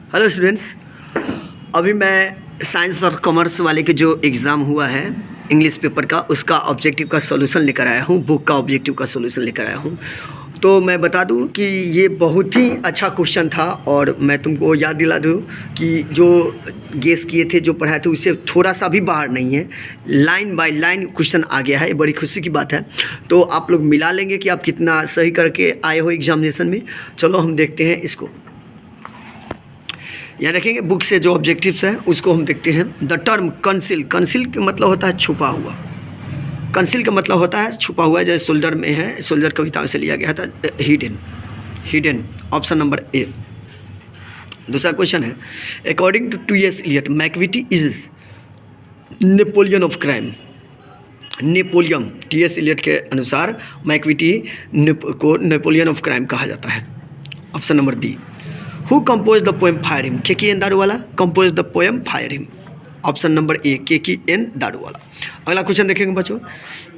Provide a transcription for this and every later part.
Hello students, अभी मैं science और कॉमर्स वाले के जो एग्ज़ाम हुआ है इंग्लिश पेपर का, उसका ऑब्जेक्टिव का सॉल्यूशन लेकर आया हूँ। बुक का ऑब्जेक्टिव का सॉल्यूशन लेकर आया हूँ। तो मैं बता दूँ कि ये बहुत ही अच्छा क्वेश्चन था, और मैं तुमको याद दिला दूँ कि जो गेस किए थे, जो पढ़ाए थे, उससे थोड़ा सा भी बाहर नहीं है। लाइन बाय लाइन क्वेश्चन आ गया है, ये बड़ी खुशी की बात है। तो आप लोग मिला लेंगे कि आप कितना सही करके आए हो एग्जामिनेशन में। चलो हम देखते हैं इसको। यहाँ देखेंगे बुक से जो ऑब्जेक्टिव्स हैं उसको हम देखते हैं। द टर्म कंसील, कंसील का मतलब होता है छुपा हुआ। कंसील का मतलब होता है छुपा हुआ, जैसे सोल्जर में है, सोल्जर कविता से लिया गया था। Hidden, hidden option number A. दूसरा क्वेश्चन है, according to T S. Eliot, Macavity is Napoleon of crime. Napoleon, T S. Eliot के अनुसार मैकविटी को नेपोलियन ऑफ क्राइम कहा जाता है। Option number B. Who composed the poem Fire Him? Keki N. Daruwalla composed the poem Fire Him. Option number A, Keki N. Daruwalla. अगला question देखेंगे बच्चों।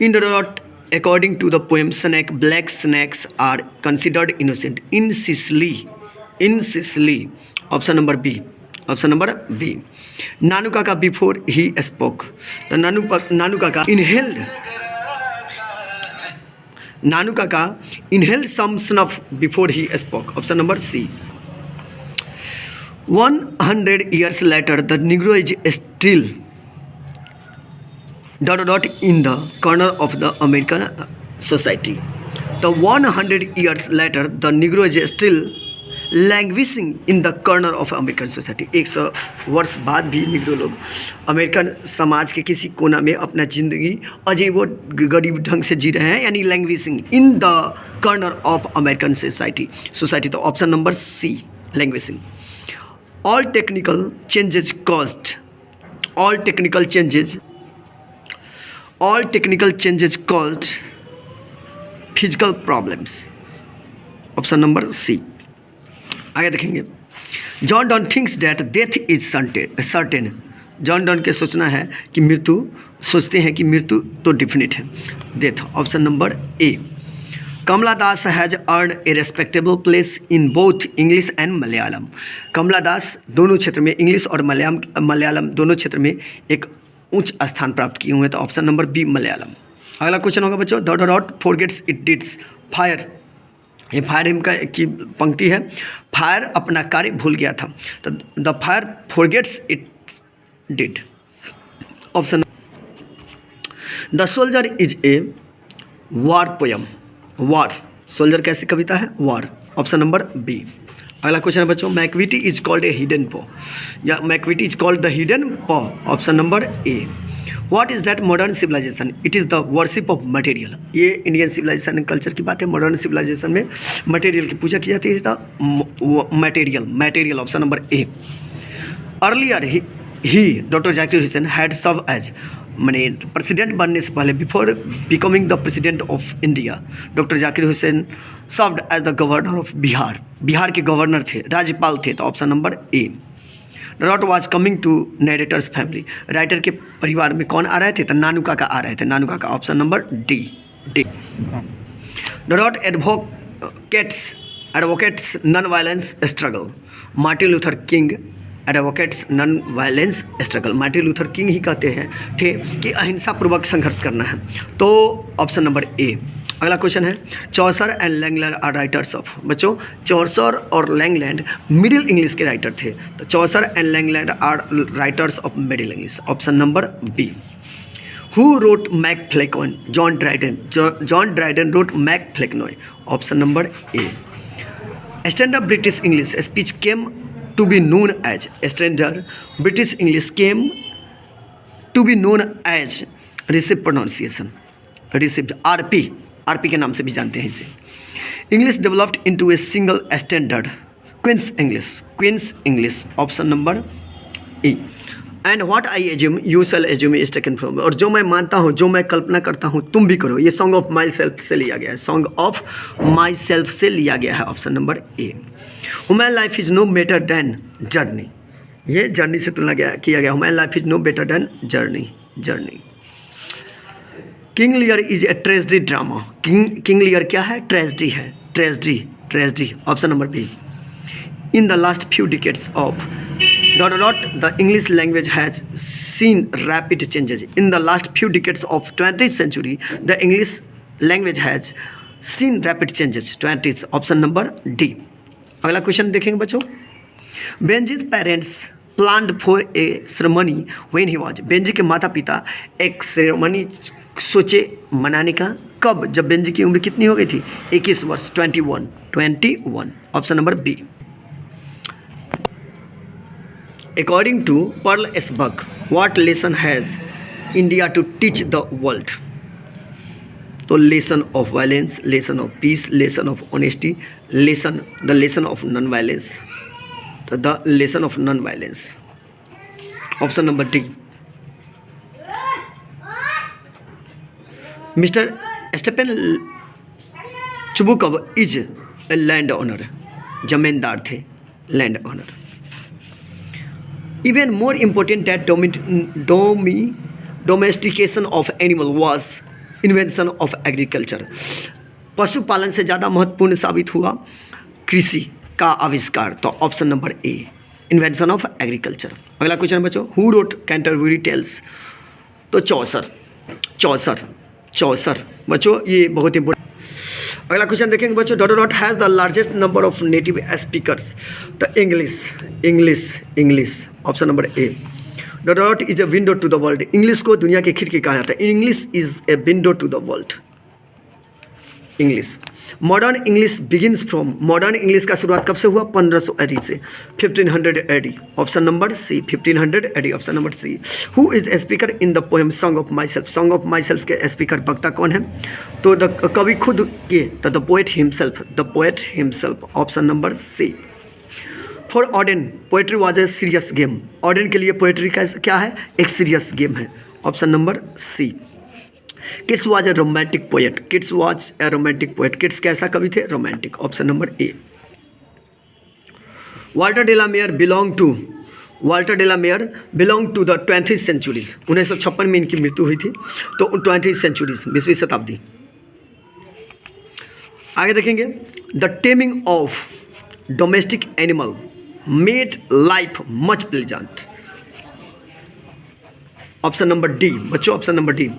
In dot according to the poem snake, black snakes are considered innocent in Sicily, in Sicily. Option number B, option number B. Nanu Kaka before he spoke, the Nanu Kaka inhaled, Nanu Kaka inhaled some snuff before he spoke. Option number C. 100 years later, the Negro is still ... in the corner of the American society. The 100 years later, the Negro is still languishing in the corner of American society. 100 वर्ष बाद भी Negro लोग American समाज के किसी कोना में अपना ज़िंदगी अजीब व गरीब ढंग से जी रहे हैं, यानी languishing in the corner of American society. तो option number C, languishing. All technical changes caused physical problems. Option number C. आगे देखेंगे। John Donne thinks that death is certain. John Donne के सोचना है कि मृत्यु, सोचते हैं कि मृत्यु तो डिफिनिट है, death. Option number A. Kamala Das has earn a respectable place in both English and Malayalam. Kamala Das दोनों क्षेत्र में, इंग्लिश और मलयालम दोनों क्षेत्र में एक उच्च स्थान प्राप्त किए हुए हैं। तो ऑप्शन नंबर बी, मलयालम। अगला क्वेश्चन होगा बच्चों, the dot forgets it डिड्स fire. ये फायर हिम की पंक्ति है। फायर अपना कार्य भूल गया था, तो the fire forgets it did. Option. The soldier is a war poem. War, soldier कैसी कविता है? वॉर। Option number B. अगला क्वेश्चन है बच्चों, Macavity is called a hidden paw, या Macavity is called the hidden paw. Option number A. What is that modern civilisation? It is the worship of material. ये Indian civilisation culture की बात है। Modern civilisation में material की पूजा की जाती है, तो material. Option number A. Earlier ही doctor Zakir Hussain had serve as, मैंने प्रेसिडेंट बनने से पहले, before becoming the president of India, doctor Zakir Hussain served as the governor of Bihar. Bihar के गवर्नर थे, राज्यपाल थे। तो option number A. That was coming to narrator's family. Writer के परिवार में कौन आ रहे थे? तो नानू काका आ रहे थे, Nanu Kaka. Option number D. Dot advocates non violence struggle. Martin Luther King advocates non violence struggle. Martin Luther King ही कहते थे कि अहिंसा पूर्वक संघर्ष करना है। तो ऑप्शन नंबर ए। अगला क्वेश्चन है, Chaucer and Langland are writers of. बच्चों, चौसर और लैंगलैंड मिडिल इंग्लिश के राइटर थे, तो Chaucer and Langland are writers of middle English. Option number B. Who wrote Mac Flecknoe? John Dryden. John Dryden wrote Mac Flecknoe. Option number A. Standard British English speech came to be known as, standard British English came to be known as received pronunciation, received, RP के नाम से भी जानते हैं इसे। English developed into a single standard, Queen's English। Option number A. And what I assume you shall assume is taken from, और जो मैं मानता हूँ, जो मैं कल्पना करता हूँ, तुम भी करो। ये सॉन्ग ऑफ माई सेल्फ से लिया गया है, सॉन्ग ऑफ माई सेल्फ से लिया गया है। Option number A. Human life is no better than journey. ये जर्नी से तुलना किया गया। Human life is no better than journey. King Lear is a tragedy drama. King Lear क्या है? ट्रेजेडी है, tragedy. Option number B. In the last few decades of ... the English language has seen rapid changes. In the last few decades of 20th century, the English language has seen rapid changes. 20th, option number D. अगला question देखेंगे बच्चों। Benjy's parents planned for a ceremony when he was. Benjy के माता पिता एक ceremony सोचे मनाने का कब, जब बेंजी की उम्र कितनी हो गई थी? 21 वर्ष, 21, option number B. According to Pearl S. Buck, what lesson has India to teach the world? तो lesson of violence, lesson of peace, lesson of honesty, the lesson of non-violence. The lesson of non-violence. Option number D. Mr. Stephen Chubukov is a landowner. जमींदार थे, land owner. Even more important that domestication of animal was invention of agriculture. पशुपालन से ज़्यादा महत्वपूर्ण साबित हुआ कृषि का आविष्कार। तो option number A, invention of agriculture. अगला क्वेश्चन बच्चों, हु रोट कैंटरबरी टेल्स? तो चौसर बच्चों, ये बहुत इंपॉर्टेंट। अगला क्वेश्चन देखेंगे बच्चों, डोडोनॉट has the largest number of native speakers? तो इंग्लिश, ऑप्शन नंबर ए। डोडोनॉट is a window to the world. English को दुनिया की खिड़की कहा जाता है। English is a window to the world. English. Modern English begins from. Modern English का शुरुआत कब से हुआ? 1500 AD से, 1500 AD, option number C, 1500 AD, option number C. Who is a speaker in the poem song of myself? Song of myself के speaker वक्ता कौन है? तो द कवि खुद के, the poet himself, option number C. For Auden poetry was a serious game. Auden के लिए पोएट्री का क्या है? एक सीरियस गेम है, option number C. Keats was a romantic poet. Kits कैसा कवि थे? Romantic, option number A. Walter de la Mare belong to the 20th centuries. 1956 में इनकी मृत्यु हुई थी, तो 20th सेंचुरीज, 20वीं शताब्दी। आगे देखेंगे, the taming of domestic animal made life much pleasant. Option number D बच्चों, option number D.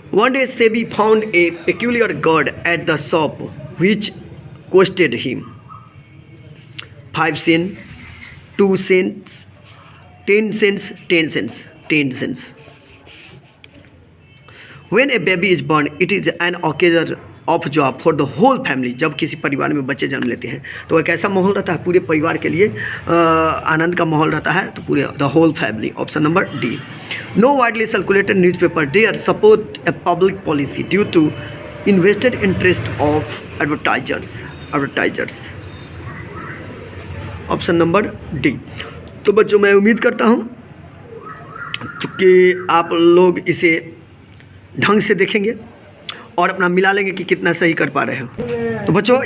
One day Sebi found a peculiar gourd at the shop which costed him 5 cents, 2 cents, 10 cents. When a baby is born, it is an occasion of joy for the whole family. जब किसी परिवार में बच्चे जन्म लेते हैं तो एक ऐसा माहौल रहता है, पूरे परिवार के लिए आनंद का माहौल रहता है, तो पूरे the whole family, option number D. No widely circulated newspaper dare support a public policy due to invested interest of advertisers, option number D. तो बच्चों, मैं उम्मीद करता हूँ कि आप लोग इसे ढंग से देखेंगे और अपना मिला लेंगे कि कितना सही कर पा रहे हो। तो बच्चों,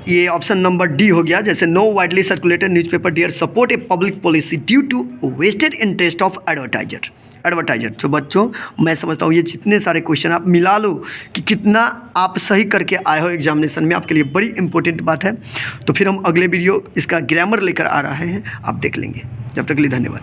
ये ऑप्शन नंबर डी हो गया। जैसे no widely circulated newspaper dare support a public policy due to vested interest of advertiser. तो बच्चों, मैं समझता हूँ ये जितने सारे क्वेश्चन आप मिला लो कि कितना आप सही करके आए हो एग्जामिनेशन में, आपके लिए बड़ी इंपॉर्टेंट बात है। तो फिर हम अगले वीडियो इसका ग्रामर लेकर आ रहे हैं, आप देख लेंगे। जब तक के लिए धन्यवाद।